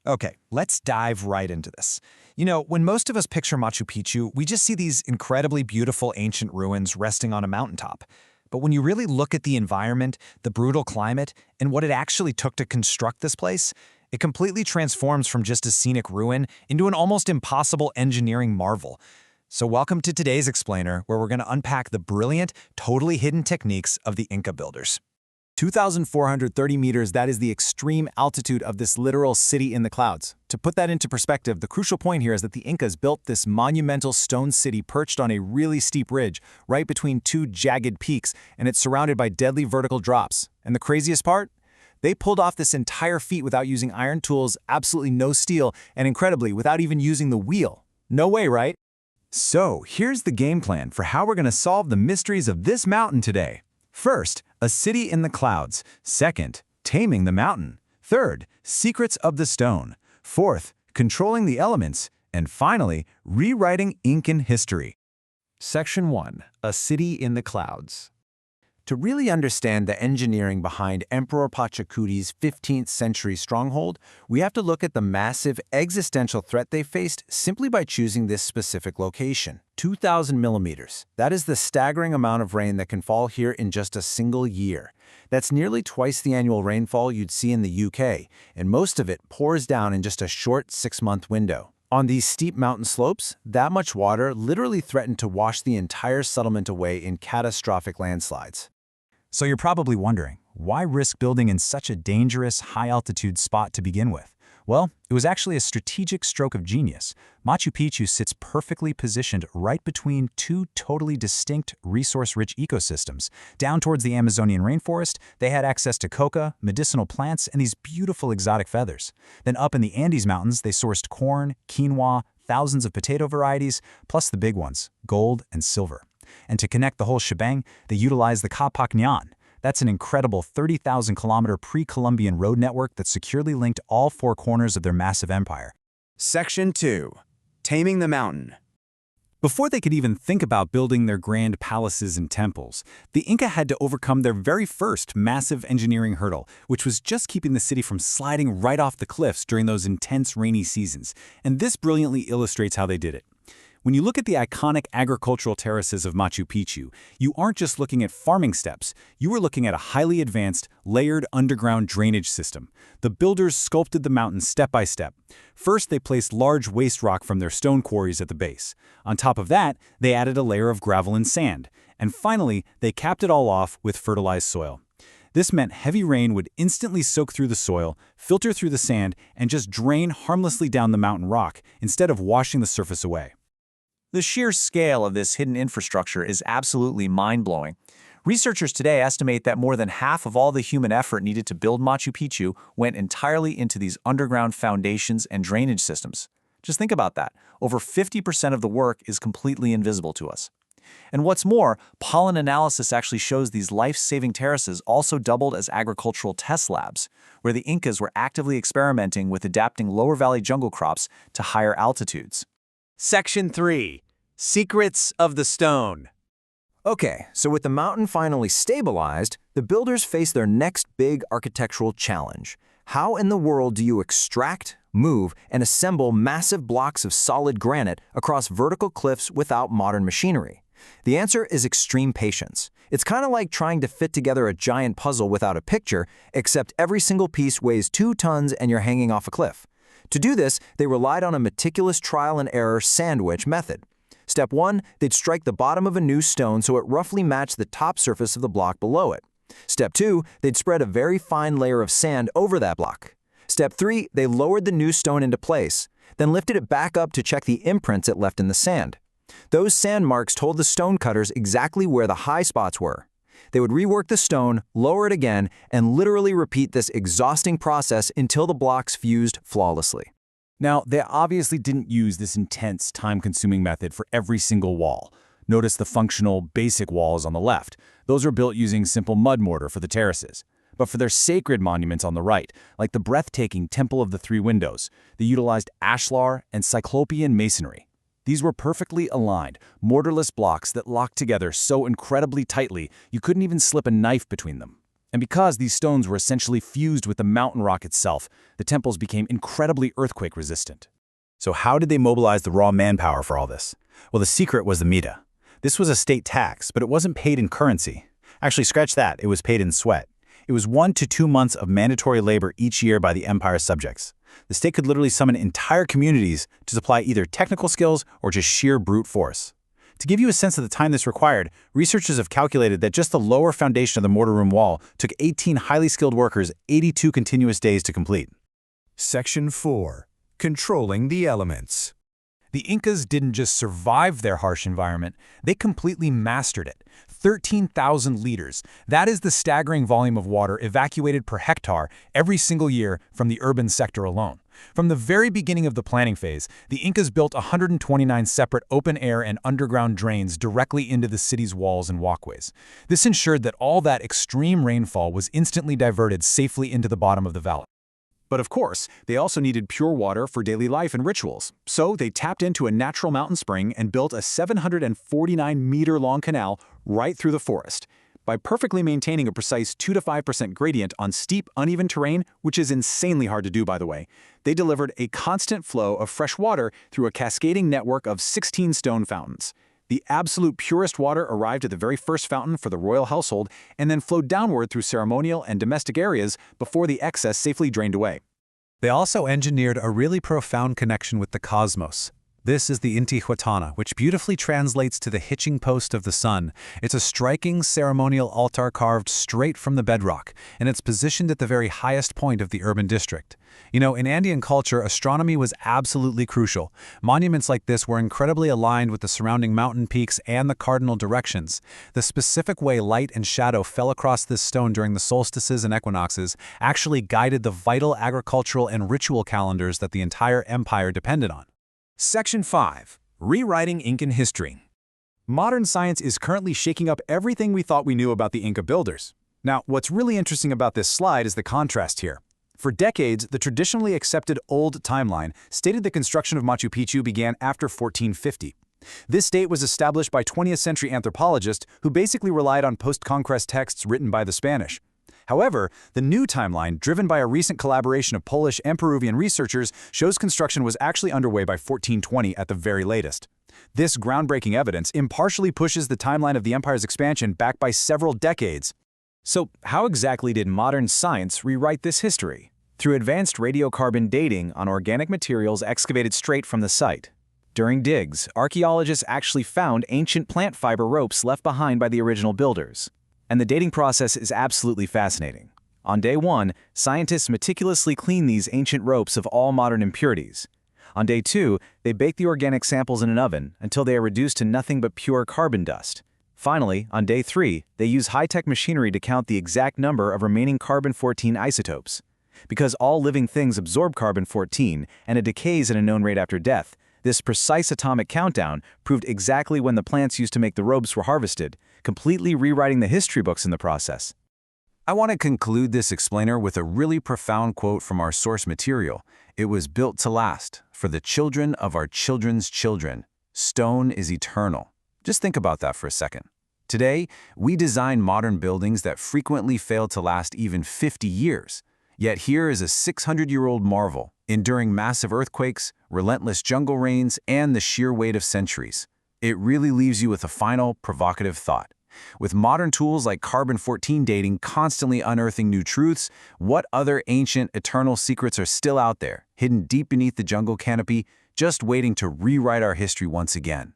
Okay, let's dive right into this. When most of us picture Machu Picchu, we just see these incredibly beautiful ancient ruins resting on a mountaintop. But when you really look at the environment, the brutal climate, and what it actually took to construct this place, it completely transforms from just a scenic ruin into an almost impossible engineering marvel. So welcome to today's Explainer, where we're going to unpack the brilliant, totally hidden techniques of the Inca builders. 2,430 meters, that is the extreme altitude of this literal city in the clouds. To put that into perspective, the crucial point here is that the Incas built this monumental stone city perched on a really steep ridge, right between two jagged peaks, and it's surrounded by deadly vertical drops. And the craziest part? They pulled off this entire feat without using iron tools, absolutely no steel, and incredibly, without even using the wheel. No way, right? So here's the game plan for how we're going to solve the mysteries of this mountain today. First, a city in the clouds. Second, taming the mountain. Third, secrets of the stone. Fourth, controlling the elements. And finally, rewriting Incan history. Section 1. A city in the clouds. To really understand the engineering behind Emperor Pachacuti's 15th century stronghold, we have to look at the massive existential threat they faced simply by choosing this specific location. 2,000 millimeters. That is the staggering amount of rain that can fall here in just a single year. That's nearly twice the annual rainfall you'd see in the UK, and most of it pours down in just a short 6-month window. On these steep mountain slopes, that much water literally threatened to wash the entire settlement away in catastrophic landslides. So you're probably wondering, why risk building in such a dangerous, high-altitude spot to begin with? Well, it was actually a strategic stroke of genius. Machu Picchu sits perfectly positioned right between two totally distinct, resource-rich ecosystems. Down towards the Amazonian rainforest, they had access to coca, medicinal plants, and these beautiful exotic feathers. Then up in the Andes Mountains, they sourced corn, quinoa, thousands of potato varieties, plus the big ones, gold and silver. And to connect the whole shebang, they utilized the Capac Ñan. That's an incredible 30,000-kilometer pre-Columbian road network that securely linked all four corners of their massive empire. Section 2. Taming the mountain. Before they could even think about building their grand palaces and temples, the Inca had to overcome their very first massive engineering hurdle, which was just keeping the city from sliding right off the cliffs during those intense rainy seasons. And this brilliantly illustrates how they did it. When you look at the iconic agricultural terraces of Machu Picchu, you aren't just looking at farming steps, you are looking at a highly advanced, layered underground drainage system. The builders sculpted the mountain step by step. First, they placed large waste rock from their stone quarries at the base. On top of that, they added a layer of gravel and sand. And finally, they capped it all off with fertilized soil. This meant heavy rain would instantly soak through the soil, filter through the sand, and just drain harmlessly down the mountain rock instead of washing the surface away. The sheer scale of this hidden infrastructure is absolutely mind-blowing. Researchers today estimate that more than half of all the human effort needed to build Machu Picchu went entirely into these underground foundations and drainage systems. Just think about that. Over 50% of the work is completely invisible to us. And what's more, pollen analysis actually shows these life-saving terraces also doubled as agricultural test labs, where the Incas were actively experimenting with adapting lower valley jungle crops to higher altitudes. Section 3. Secrets of the stone. Okay, so with the mountain finally stabilized, the builders face their next big architectural challenge. How in the world do you extract, move, and assemble massive blocks of solid granite across vertical cliffs without modern machinery? The answer is extreme patience. It's kind of like trying to fit together a giant puzzle without a picture, except every single piece weighs 2 tons and you're hanging off a cliff. To do this, they relied on a meticulous trial-and-error sandwich method. Step 1, they'd strike the bottom of a new stone so it roughly matched the top surface of the block below it. Step 2, they'd spread a very fine layer of sand over that block. Step 3, they lowered the new stone into place, then lifted it back up to check the imprints it left in the sand. Those sand marks told the stonecutters exactly where the high spots were. They would rework the stone, lower it again, and literally repeat this exhausting process until the blocks fused flawlessly. Now, they obviously didn't use this intense, time-consuming method for every single wall. Notice the functional, basic walls on the left. Those are built using simple mud mortar for the terraces. But for their sacred monuments on the right, like the breathtaking Temple of the Three Windows, they utilized ashlar and cyclopean masonry. These were perfectly aligned, mortarless blocks that locked together so incredibly tightly you couldn't even slip a knife between them. And because these stones were essentially fused with the mountain rock itself, the temples became incredibly earthquake-resistant. So how did they mobilize the raw manpower for all this? Well, the secret was the mita. This was a state tax, but it wasn't paid in currency. Actually, scratch that, it was paid in sweat. It was 1 to 2 months of mandatory labor each year by the empire's subjects. The state could literally summon entire communities to supply either technical skills or just sheer brute force. To give you a sense of the time this required, researchers have calculated that just the lower foundation of the mortar room wall took 18 highly skilled workers 82 continuous days to complete. Section 4. Controlling the elements. The Incas didn't just survive their harsh environment, they completely mastered it. 13,000 liters. That is the staggering volume of water evacuated per hectare every single year from the urban sector alone. From the very beginning of the planning phase, the Incas built 129 separate open-air and underground drains directly into the city's walls and walkways. This ensured that all that extreme rainfall was instantly diverted safely into the bottom of the valley. But of course, they also needed pure water for daily life and rituals. So they tapped into a natural mountain spring and built a 749-meter-long canal right through the forest. By perfectly maintaining a precise 2 to 5% gradient on steep, uneven terrain, which is insanely hard to do, by the way, they delivered a constant flow of fresh water through a cascading network of 16 stone fountains. The absolute purest water arrived at the very first fountain for the royal household and then flowed downward through ceremonial and domestic areas before the excess safely drained away. They also engineered a really profound connection with the cosmos. This is the Intihuatana, which beautifully translates to the hitching post of the sun. It's a striking ceremonial altar carved straight from the bedrock, and it's positioned at the very highest point of the urban district. You know, in Andean culture, astronomy was absolutely crucial. Monuments like this were incredibly aligned with the surrounding mountain peaks and the cardinal directions. The specific way light and shadow fell across this stone during the solstices and equinoxes actually guided the vital agricultural and ritual calendars that the entire empire depended on. Section 5. Rewriting Incan history. Modern science is currently shaking up everything we thought we knew about the Inca builders. Now, what's really interesting about this slide is the contrast here. For decades, the traditionally accepted old timeline stated the construction of Machu Picchu began after 1450. This date was established by 20th century anthropologists who basically relied on post-conquest texts written by the Spanish. However, the new timeline, driven by a recent collaboration of Polish and Peruvian researchers, shows construction was actually underway by 1420 at the very latest. This groundbreaking evidence impartially pushes the timeline of the empire's expansion back by several decades. So, how exactly did modern science rewrite this history? Through advanced radiocarbon dating on organic materials excavated straight from the site. During digs, archaeologists actually found ancient plant fiber ropes left behind by the original builders. And the dating process is absolutely fascinating. On day 1, scientists meticulously clean these ancient ropes of all modern impurities. On day 2, they bake the organic samples in an oven until they are reduced to nothing but pure carbon dust. Finally, on day 3, they use high-tech machinery to count the exact number of remaining carbon-14 isotopes. Because all living things absorb carbon-14 and it decays at a known rate after death, this precise atomic countdown proved exactly when the plants used to make the ropes were harvested, completely rewriting the history books in the process. I want to conclude this explainer with a really profound quote from our source material. It was built to last, for the children of our children's children. Stone is eternal. Just think about that for a second. Today, we design modern buildings that frequently fail to last even 50 years. Yet here is a 600-year-old marvel, enduring massive earthquakes, relentless jungle rains, and the sheer weight of centuries. It really leaves you with a final, provocative thought. With modern tools like carbon-14 dating constantly unearthing new truths, what other ancient, eternal secrets are still out there, hidden deep beneath the jungle canopy, just waiting to rewrite our history once again?